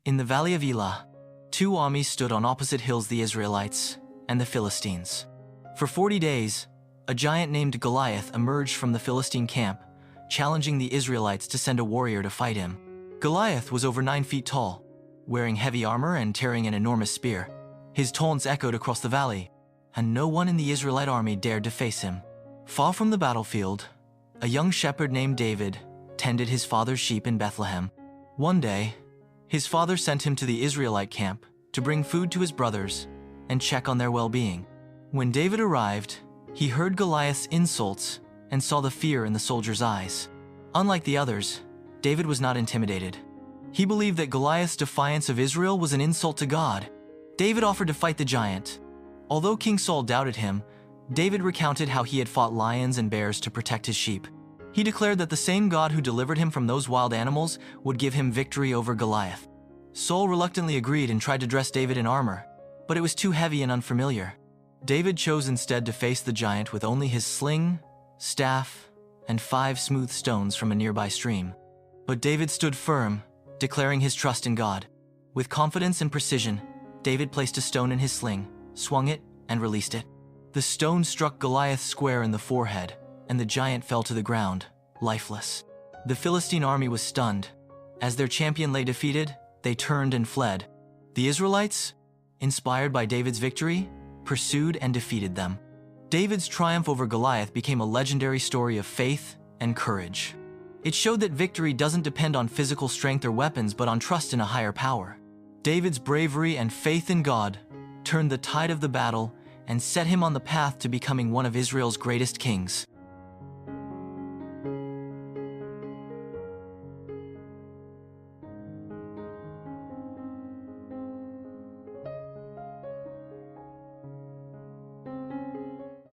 In the valley of Elah, two armies stood on opposite hills, the Israelites and the Philistines. For 40 days, a giant named Goliath emerged from the Philistine camp, challenging the Israelites to send a warrior to fight him. Goliath was over 9 feet tall, wearing heavy armor and carrying an enormous spear. His taunts echoed across the valley, and no one in the Israelite army dared to face him. Far from the battlefield, a young shepherd named David tended his father's sheep in Bethlehem. One day, his father sent him to the Israelite camp to bring food to his brothers and check on their well-being. When David arrived, he heard Goliath's insults and saw the fear in the soldiers' eyes. Unlike the others, David was not intimidated. He believed that Goliath's defiance of Israel was an insult to God. David offered to fight the giant. Although King Saul doubted him, David recounted how he had fought lions and bears to protect his sheep. He declared that the same God who delivered him from those wild animals would give him victory over Goliath. Saul reluctantly agreed and tried to dress David in armor, but it was too heavy and unfamiliar. David chose instead to face the giant with only his sling, staff, and 5 smooth stones from a nearby stream. But David stood firm, declaring his trust in God. With confidence and precision, David placed a stone in his sling, swung it, and released it. The stone struck Goliath square in the forehead, and the giant fell to the ground, lifeless. The Philistine army was stunned. As their champion lay defeated, they turned and fled. The Israelites, inspired by David's victory, pursued and defeated them. David's triumph over Goliath became a legendary story of faith and courage. It showed that victory doesn't depend on physical strength or weapons, but on trust in a higher power. David's bravery and faith in God turned the tide of the battle and set him on the path to becoming one of Israel's greatest kings.